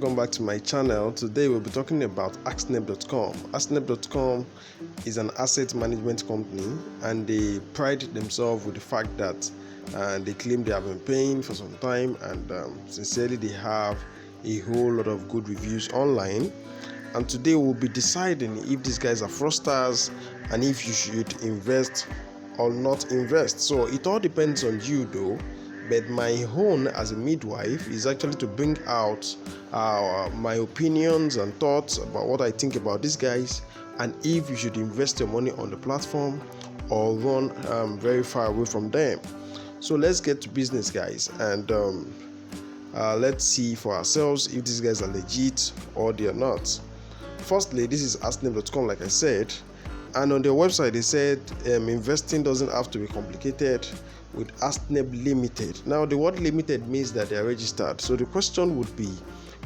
welcome back to my channel. Today we'll be talking about Axneb.com. Axneb.com is an asset management company, and they pride themselves with the fact that they claim they have been paying for some time, and sincerely they have a whole lot of good reviews online. And today we'll be deciding if these guys are fraudsters and if you should invest or not invest. So it all depends on you though. But my own as a midwife is actually to bring out my opinions and thoughts about what I think about these guys, and if you should invest your money on the platform or run very far away from them. So let's get to business, guys, and let's see for ourselves if these guys are legit or they are not. Firstly, this is Axneb.com, like I said, and on their website they said investing doesn't have to be complicated with Axneb Limited. Now the word limited means that they are registered. So the question would be,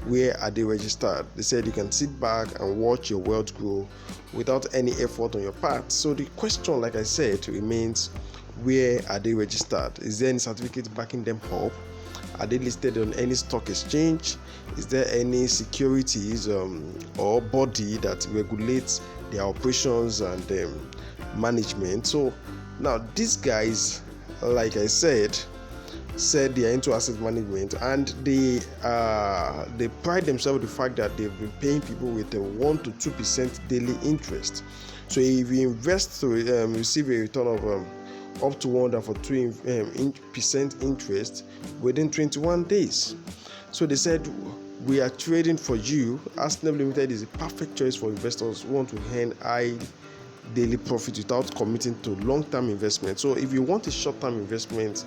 where are they registered? They said you can sit back and watch your wealth grow without any effort on your part. So the question, like I said, remains, where are they registered? Is there any certificate backing them up? Are they listed on any stock exchange? Is there any securities or body that regulates their operations and management? So now these guys, like I said they are into asset management, and they pride themselves with the fact that they've been paying people with a 1 to 2% daily interest. So if you invest to receive a return of up to 142% interest within 21 days. So they said, we are trading for you. Axneb Limited is a perfect choice for investors who want to earn high daily profit without committing to long-term investment. So if you want a short-term investment,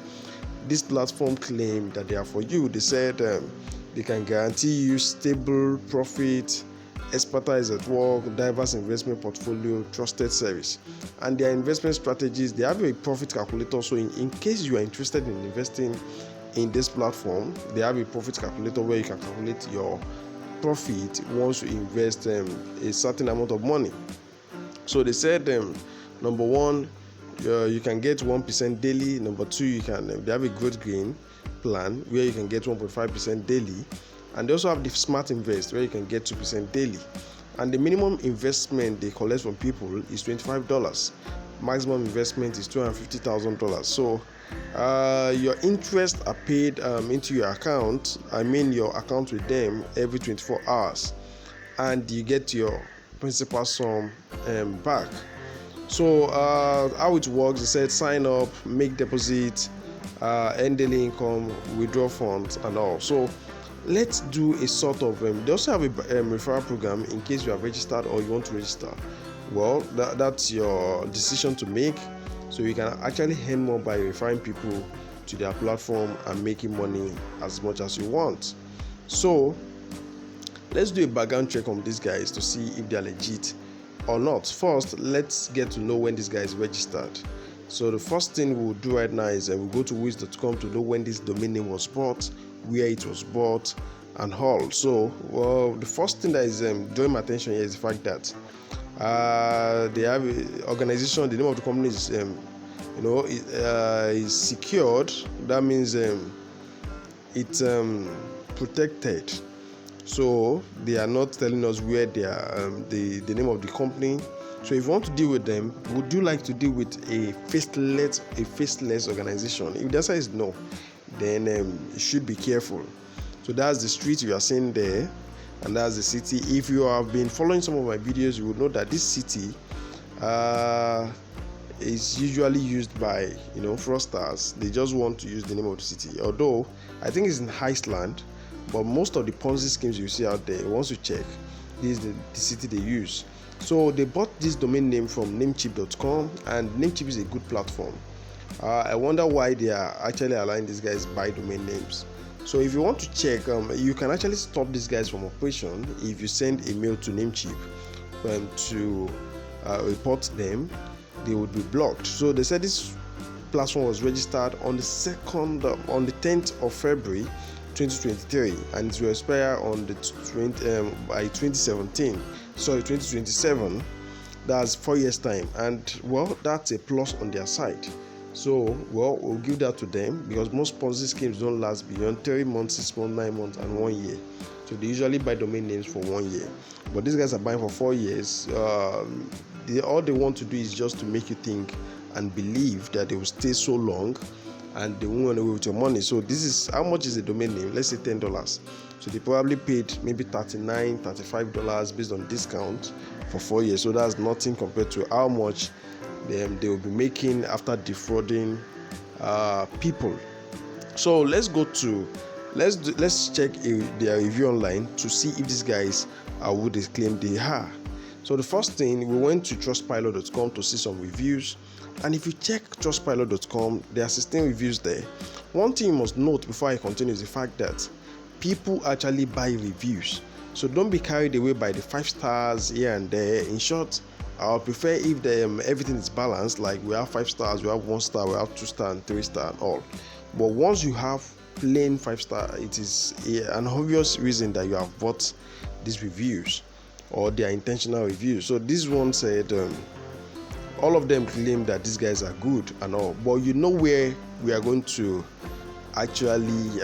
this platform claim that they are for you. They said they can guarantee you stable profit, expertise at work, diverse investment portfolio, trusted service, and their investment strategies. They have a profit calculator. So in case you are interested in investing in this platform, they have a profit calculator where you can calculate your profit once you invest a certain amount of money. So they said, number one, you can get 1% daily. Number two, they have a growth gain plan where you can get 1.5% daily, and they also have the smart invest where you can get 2% daily. And the minimum investment they collect from people is $25. Maximum investment is $250,000. So your interest are paid into your account. Your account with them every 24 hours, and you get your principal sum back. So how it works, they said sign up, make deposit, earn daily income, withdraw funds and all. So let's do a sort of they also have a referral program in case you have registered or you want to register. Well, that's your decision to make. So you can actually earn more by referring people to their platform and making money as much as you want. So let's do a background check on these guys to see if they are legit or not. First, let's get to know when this guy is registered. So the first thing we'll do right now is we'll go to wiz.com to know when this domain name was bought, where it was bought, and all. So the first thing that is drawing my attention here is the fact that they have an organization. The name of the company is is secured. That means it's protected. So they are not telling us where they are, the name of the company. So if you want to deal with them, would you like to deal with a faceless organization? If the answer is no, then you should be careful. So that's the street you are seeing there, and that's the city. If you have been following some of my videos, you will know that this city is usually used by fraudsters. They just want to use the name of the city, although I think it's in Iceland. But most of the Ponzi schemes you see out there, once you check, this is the city they use. So they bought this domain name from namecheap.com, and Namecheap is a good platform. I wonder why they are actually allowing these guys buy domain names. So if you want to check, you can actually stop these guys from operation if you send a mail to Namecheap to report them. They would be blocked. So they said this platform was registered on the 10th of February 2023, and it will expire on the 2027. That's 4 years time, and well, that's a plus on their side. So we'll give that to them, because most Ponzi schemes don't last beyond 3 months, 6 months, 9 months, and 1 year. So they usually buy domain names for 1 year, but these guys are buying for 4 years. All they want to do is just to make you think and believe that they will stay so long and they won't run away with your money. So this is how much is a domain name? Let's say $10. So they probably paid maybe $39, $35 based on discount for 4 years. So that's nothing compared to how much they will be making after defrauding people. So let's check their review online to see if these guys are who they claim they are. So the first thing, we went to trustpilot.com to see some reviews, and if you check trustpilot.com, there are 16 reviews there. One thing you must note before I continue is the fact that people actually buy reviews. So don't be carried away by the 5 stars here and there. In short, I would prefer if everything is balanced, like we have 5 stars, we have 1 star, we have 2 star and 3 star and all. But once you have plain 5 star, it is an obvious reason that you have bought these reviews, or their intentional reviews. So this one said all of them claim that these guys are good and all, but you know where we are going to actually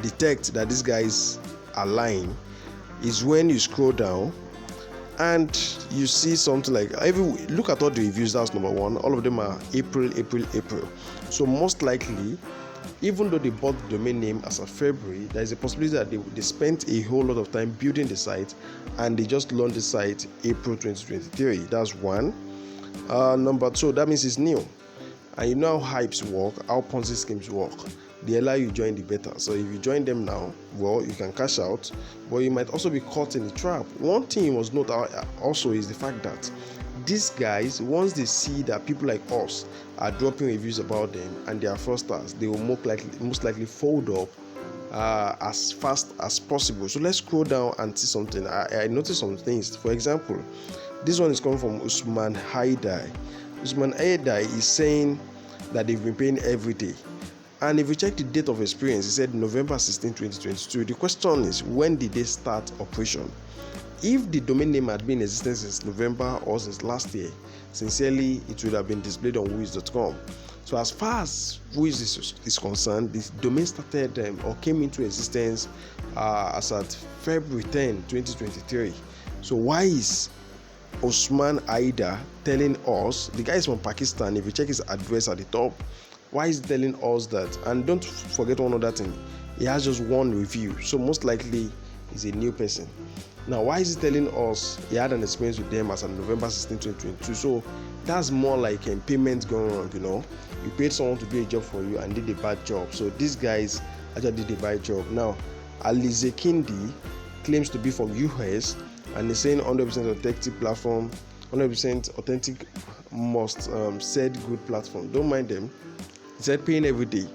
detect that these guys are lying is when you scroll down and you see something like, look at all the reviews. That's number one. All of them are April. So most likely, even though they bought the domain name as of February, there is a possibility that they spent a whole lot of time building the site and they just launched the site April 2023. That's one. Number two, that means it's new. And you know how hypes work, how Ponzi schemes work. They allow you to join the beta. So if you join them now, well, you can cash out, but you might also be caught in the trap. One thing you must note also is the fact that these guys, once they see that people like us are dropping reviews about them and they are fraudsters, they will most likely fold up as fast as possible. So let's scroll down and see something. I noticed some things. For example, this one is coming from Usman Haidai. Usman Haidai is saying that they've been paying every day. And if you check the date of experience, he said November 16, 2022. The question is, when did they start operation? If the domain name had been in existence since November or since last year, sincerely, it would have been displayed on whois.com. So as far as whois is concerned, this domain started or came into existence as at February 10, 2023. So why is Osman Aida telling us, the guy is from Pakistan, if you check his address at the top, why is he telling us that? And don't forget one other thing, he has just one review, so most likely he's a new person. Now, why is he telling us he had an experience with them as of November 16, 2022? So that's more like a payment going wrong, You paid someone to do a job for you and did a bad job. So these guys actually did a bad job. Now, Alize Kindi claims to be from US and is saying 100% authentic platform, 100% authentic must said good platform. Don't mind them. He said paying every day,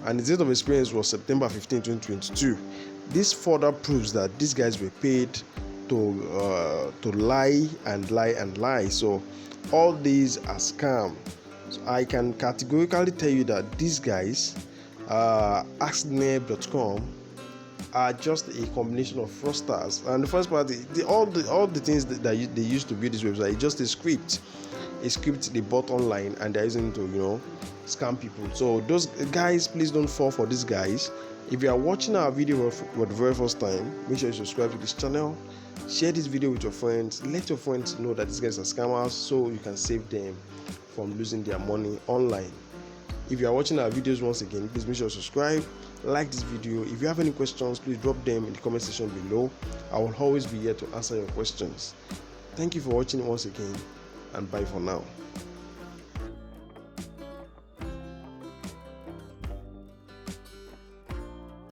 and the date of experience was September 15, 2022. This further proves that these guys were paid to lie and lie and lie. So all these are scam. So I can categorically tell you that these guys, Axneb.com, are just a combination of fraudsters. And the first part, all the things that they used to build this website is just a script they bought online, and they're using to scam people. So those guys, please don't fall for these guys. If you are watching our video for the very first time, make sure you subscribe to this channel, share this video with your friends, let your friends know that these guys are scammers so you can save them from losing their money online. If you are watching our videos once again, please make sure you subscribe, like this video. If you have any questions, please drop them in the comment section below. I will always be here to answer your questions. Thank you for watching once again, and bye for now.